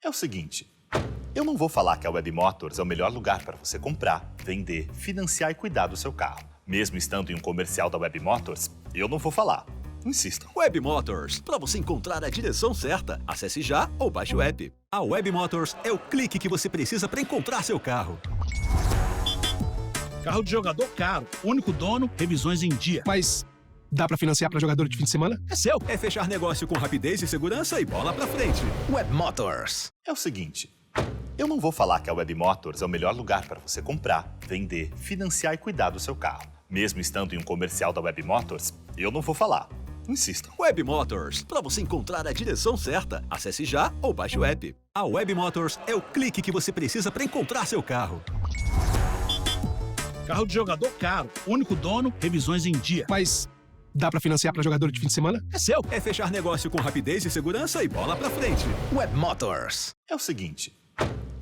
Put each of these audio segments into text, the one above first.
É o seguinte, eu não vou falar que a Web Motors é o melhor lugar para você comprar, vender, financiar e cuidar do seu carro. Mesmo estando em um comercial da Web Motors, eu não vou falar. Insistam. Web Motors, para você encontrar a direção certa, acesse já ou baixe o app. A Web Motors é o clique que você precisa para encontrar seu carro. Carro de jogador caro, único dono, revisões em dia. Mas dá pra financiar pra jogador de fim de semana? É seu. É fechar negócio com rapidez e segurança e bola pra frente. Web Motors. É o seguinte, eu não vou falar que a Web Motors é o melhor lugar para você comprar, vender, financiar e cuidar do seu carro. Mesmo estando em um comercial da Web Motors, eu não vou falar. Insistam. Web Motors, para você encontrar a direção certa, acesse já ou baixe o app. A Web Motors é o clique que você precisa para encontrar seu carro. Carro de jogador caro, único dono, revisões em dia. Mas dá pra financiar pra jogador de fim de semana? É seu. É fechar negócio com rapidez e segurança e bola pra frente. Web Motors. É o seguinte,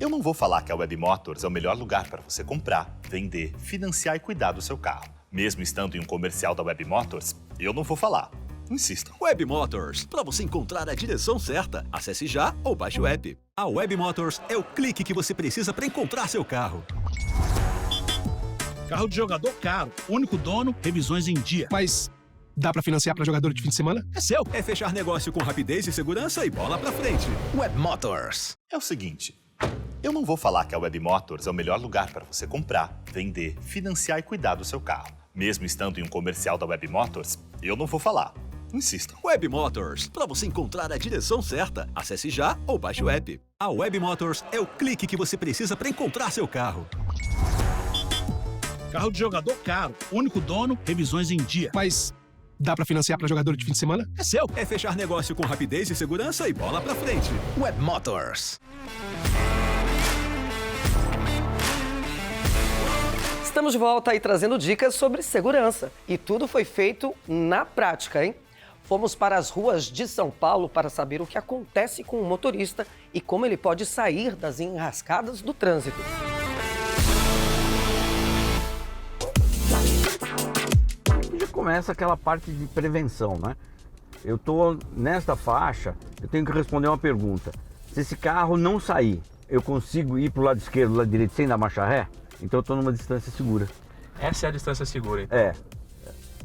eu não vou falar que a Web Motors é o melhor lugar para você comprar, vender, financiar e cuidar do seu carro. Mesmo estando em um comercial da Web Motors, eu não vou falar. Insistam. Web Motors, para você encontrar a direção certa, acesse já ou baixe o app. A Web Motors é o clique que você precisa para encontrar seu carro. Carro de jogador caro, único dono, revisões em dia. Mas dá pra financiar pra jogador de fim de semana? É seu. É fechar negócio com rapidez e segurança e bola pra frente. Web Motors. É o seguinte, eu não vou falar que a Web Motors é o melhor lugar para você comprar, vender, financiar e cuidar do seu carro. Mesmo estando em um comercial da Web Motors, eu não vou falar. Insistam. Web Motors, para você encontrar a direção certa, acesse já ou baixe o app. A Web Motors é o clique que você precisa para encontrar seu carro. Carro de jogador caro, único dono, revisões em dia. Mas dá pra financiar pra jogador de fim de semana? É seu. É fechar negócio com rapidez e segurança e bola pra frente. Web Motors. Estamos de volta aí trazendo dicas sobre segurança. E tudo foi feito na prática, hein? Fomos para as ruas de São Paulo para saber o que acontece com o motorista e como ele pode sair das enrascadas do trânsito. Já começa aquela parte de prevenção, né? Eu tô nesta faixa, eu tenho que responder uma pergunta. Se esse carro não sair, eu consigo ir pro lado esquerdo, lado direito sem dar marcha ré? Então eu tô numa distância segura. Essa é a distância segura, então?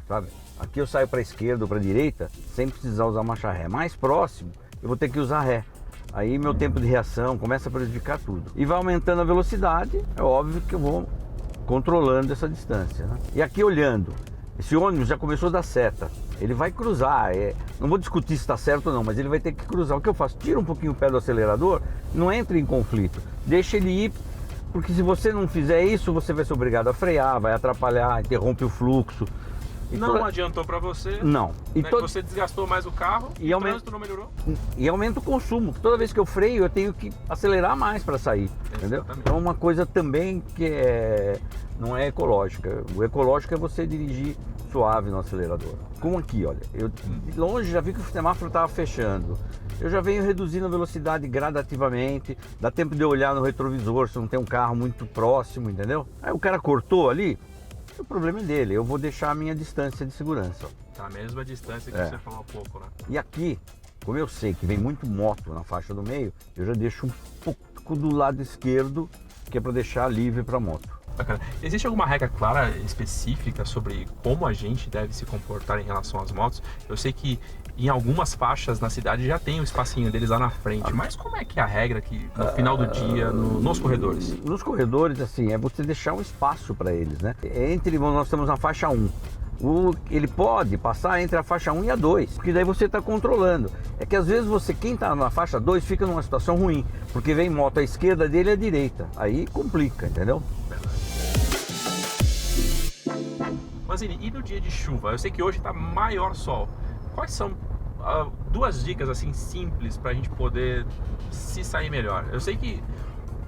Sabe? Aqui eu saio para a esquerda ou para a direita sem precisar usar marcha ré. Mais próximo, eu vou ter que usar ré. Aí meu tempo de reação começa a prejudicar tudo. E vai aumentando a velocidade, é óbvio que eu vou controlando essa distância, né? E aqui olhando, esse ônibus já começou a dar seta. Ele vai cruzar, não vou discutir se está certo ou não, mas ele vai ter que cruzar. O que eu faço? Tira um pouquinho o pé do acelerador, não entre em conflito. Deixa ele ir, porque se você não fizer isso, você vai ser obrigado a frear, vai atrapalhar, interrompe o fluxo. Não adiantou para você? Não. Né, que você desgastou mais o carro e o trânsito não melhorou? E aumenta o consumo. Toda vez que eu freio, eu tenho que acelerar mais para sair. Entendeu? Então, uma coisa também que não é ecológica. O ecológico é você dirigir suave no acelerador. Como aqui, olha. Eu de longe já vi que o semáforo estava fechando. Eu já venho reduzindo a velocidade gradativamente. Dá tempo de eu olhar no retrovisor se não tem um carro muito próximo, entendeu? Aí o cara cortou ali. O problema é dele, eu vou deixar a minha distância de segurança. Tá a mesma distância que você falou há pouco, né? E aqui, como eu sei que vem muito moto na faixa do meio, eu já deixo um pouco do lado esquerdo, que é para deixar livre para moto. Bacana. Existe alguma regra clara, específica sobre como a gente deve se comportar em relação às motos? Eu sei que em algumas faixas na cidade já tem o espacinho deles lá na frente, mas como é que é a regra aqui no final do dia, nos corredores? Nos corredores, assim, é você deixar um espaço para eles, né? Nós estamos na faixa 1. Ele pode passar entre a faixa 1 e a 2, porque daí você está controlando. É que às vezes quem está na faixa 2 fica numa situação ruim, porque vem moto à esquerda dele e à direita. Aí complica, entendeu? Mazini, e no dia de chuva? Eu sei que hoje está maior sol. Quais são duas dicas assim simples para a gente poder se sair melhor? Eu sei que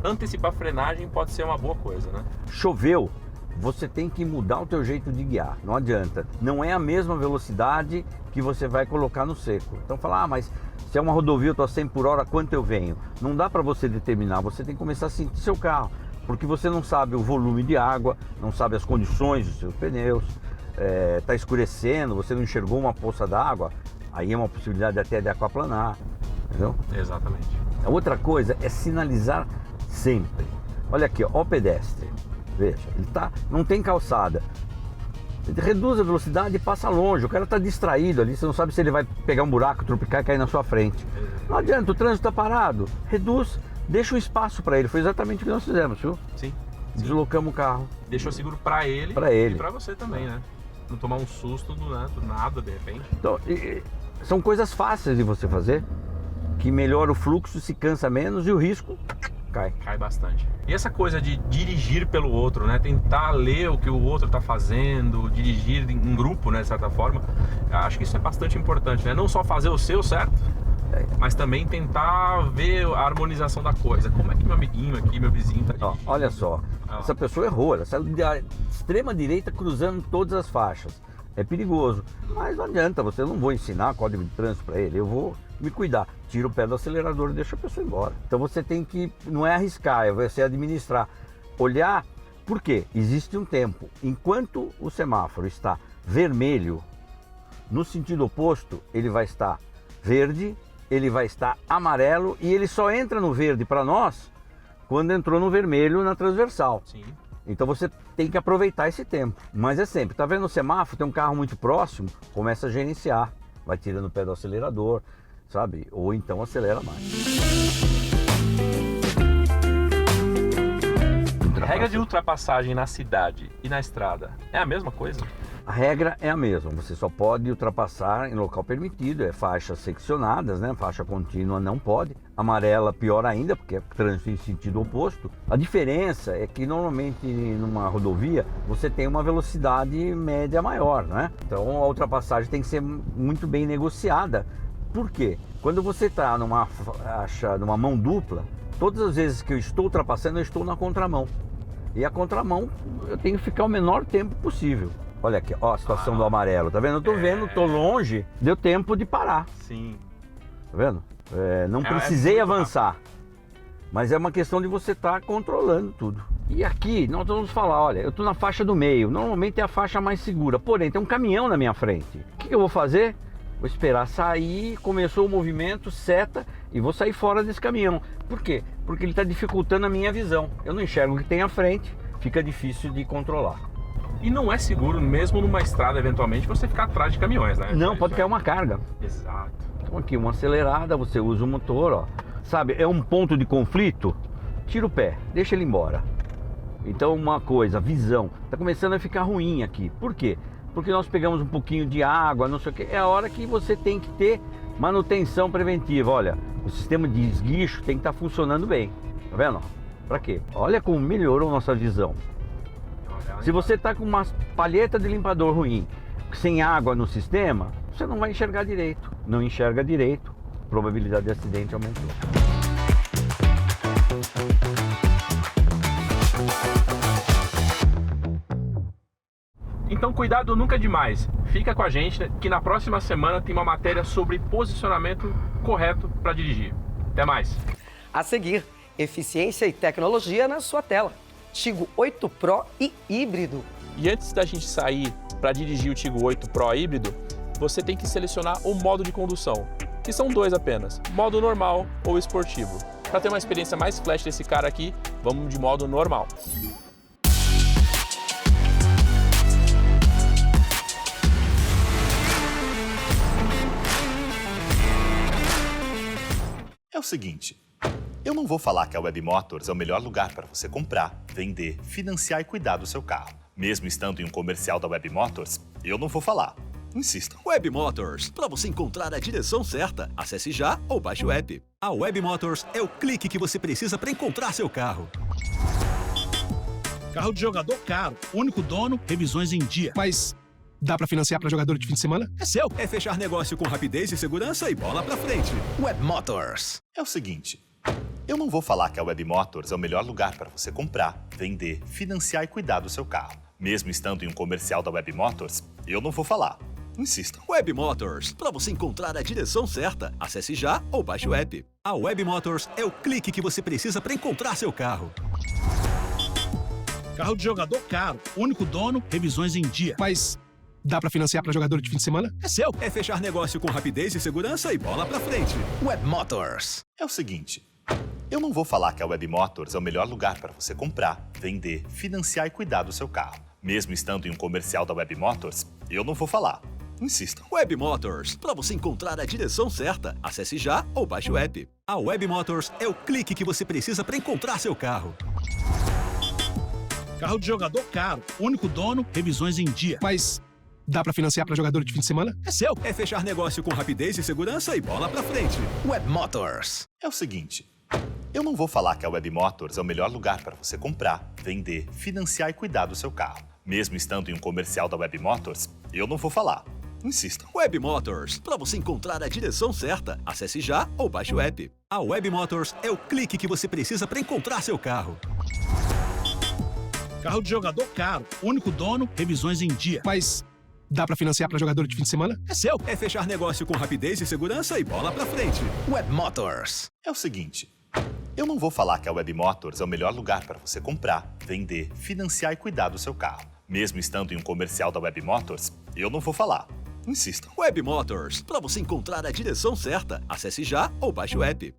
antecipar a frenagem pode ser uma boa coisa, né? Choveu, você tem que mudar o teu jeito de guiar, não adianta. Não é a mesma velocidade que você vai colocar no seco. Então fala, mas se é uma rodovia, eu estou a 100 por hora, quanto eu venho? Não dá para você determinar, você tem que começar a sentir seu carro, porque você não sabe o volume de água, não sabe as condições dos seus pneus, está escurecendo, você não enxergou uma poça d'água, aí é uma possibilidade até de aquaplanar, entendeu? Exatamente. A outra coisa é sinalizar sempre. Olha aqui, ó o pedestre. Veja, ele não tem calçada. Ele reduz a velocidade e passa longe. O cara está distraído ali, você não sabe se ele vai pegar um buraco, tropicar e cair na sua frente. Não adianta, o trânsito está parado. Reduz, deixa um espaço para ele. Foi exatamente o que nós fizemos, viu? Sim. Deslocamos o carro. Deixou seguro para ele, ele. E para você também, né? Não tomar um susto do nada, de repente. Então, são coisas fáceis de você fazer, que melhora o fluxo, se cansa menos e o risco cai bastante. E essa coisa de dirigir pelo outro, né? Tentar ler o que o outro está fazendo, dirigir em grupo, né? De certa forma. Acho que isso é bastante importante, né? Não só fazer o seu certo, mas também tentar ver a harmonização da coisa. Como é que meu amiguinho aqui, meu vizinho está dirigindo? Olha só, essa pessoa errou. Ela saiu da extrema direita cruzando todas as faixas. É perigoso. Mas não adianta, você não vou ensinar código de trânsito para ele. Eu vou me cuidar. Tira o pé do acelerador e deixa a pessoa embora. Então você tem que, não é arriscar, é você administrar. Olhar, por quê? Existe um tempo. Enquanto o semáforo está vermelho, no sentido oposto, ele vai estar verde, ele vai estar amarelo e ele só entra no verde para nós quando entrou no vermelho na transversal. Sim. Então você tem que aproveitar esse tempo. Mas é sempre, tá vendo o semáforo, tem um carro muito próximo, começa a gerenciar. Vai tirando o pé do acelerador, sabe? Ou então acelera mais. A regra de ultrapassagem na cidade e na estrada é a mesma coisa? A regra é a mesma, você só pode ultrapassar em local permitido, é faixas seccionadas, né? Faixa contínua não pode, amarela pior ainda, porque é trânsito em sentido oposto. A diferença é que normalmente numa rodovia você tem uma velocidade média maior, né? Então a ultrapassagem tem que ser muito bem negociada. Por quê? Quando você está numa faixa, numa mão dupla, todas as vezes que eu estou ultrapassando, eu estou na contramão. E a contramão eu tenho que ficar o menor tempo possível. Olha aqui, ó a situação do amarelo, tá vendo? Eu tô vendo, tô longe, deu tempo de parar. Sim. Tá vendo? Não precisei avançar, mas é uma questão de você estar controlando tudo. E aqui nós vamos falar, olha, eu tô na faixa do meio, normalmente é a faixa mais segura, porém tem um caminhão na minha frente. O que eu vou fazer? Vou esperar sair, começou o movimento, seta, e vou sair fora desse caminhão. Por quê? Porque ele está dificultando a minha visão. Eu não enxergo o que tem à frente, fica difícil de controlar. E não é seguro, mesmo numa estrada, eventualmente, você ficar atrás de caminhões, né? Não, pode cair uma carga. Exato. Então aqui, uma acelerada, você usa o motor, ó. Sabe, é um ponto de conflito, tira o pé, deixa ele embora. Então uma coisa, visão, tá começando a ficar ruim aqui. Por quê? Porque nós pegamos um pouquinho de água, não sei o que. É a hora que você tem que ter manutenção preventiva. Olha, o sistema de esguicho tem que estar funcionando bem. Tá vendo? Pra quê? Olha como melhorou a nossa visão. Se você está com uma palheta de limpador ruim, sem água no sistema, você não vai enxergar direito. Não enxerga direito, a probabilidade de acidente aumentou. Então cuidado nunca é demais. Fica com a gente que na próxima semana tem uma matéria sobre posicionamento correto para dirigir. Até mais. A seguir, eficiência e tecnologia na sua tela. Tigo 8 Pro e híbrido. E antes da gente sair para dirigir o Tigo 8 Pro híbrido, você tem que selecionar o modo de condução, que são dois apenas, modo normal ou esportivo. Para ter uma experiência mais flash desse cara aqui, vamos de modo normal. É o seguinte, eu não vou falar que a Web Motors é o melhor lugar para você comprar, vender, financiar e cuidar do seu carro. Mesmo estando em um comercial da Web Motors, eu não vou falar. Insistam. Web Motors, para você encontrar a direção certa, acesse já ou baixe o app. A Web Motors é o clique que você precisa para encontrar seu carro. Carro de jogador caro, único dono, revisões em dia. Mas dá pra financiar pra jogador de fim de semana? É seu. É fechar negócio com rapidez e segurança e bola pra frente. Web Motors. É o seguinte, eu não vou falar que a Web Motors é o melhor lugar para você comprar, vender, financiar e cuidar do seu carro. Mesmo estando em um comercial da Web Motors, eu não vou falar. Insistam. Web Motors, para você encontrar a direção certa, acesse já ou baixe o app. A Web Motors é o clique que você precisa para encontrar seu carro. Carro de jogador caro, único dono, revisões em dia. Mas dá pra financiar pra jogador de fim de semana? É seu. É fechar negócio com rapidez e segurança e bola pra frente. Web Motors. É o seguinte, Eu não vou falar que a Web Motors é o melhor lugar para você comprar, vender, financiar e cuidar do seu carro. Mesmo estando em um comercial da Web Motors, eu não vou falar. Insistam. Web Motors, para você encontrar a direção certa, acesse já ou baixe o app. A Web Motors é o clique que você precisa para encontrar seu carro. Carro de jogador caro, único dono, revisões em dia. Mas dá pra financiar pra jogador de fim de semana? É seu. É fechar negócio com rapidez e segurança e bola pra frente. Web Motors. É o seguinte, eu não vou falar que a Web Motors é o melhor lugar para você comprar, vender, financiar e cuidar do seu carro. Mesmo estando em um comercial da Web Motors, eu não vou falar. Insistam. Web Motors, para você encontrar a direção certa, acesse já ou baixe o app. A Web Motors é o clique que você precisa para encontrar seu carro. Carro de jogador caro, único dono, revisões em dia. Mas dá pra financiar pra jogador de fim de semana? É seu. É fechar negócio com rapidez e segurança e bola pra frente. Web Motors. É o seguinte, eu não vou falar que a Web Motors é o melhor lugar para você comprar, vender, financiar e cuidar do seu carro. Mesmo estando em um comercial da Web Motors, eu não vou falar. Insistam. Web Motors, para você encontrar a direção certa, acesse já ou baixe o app.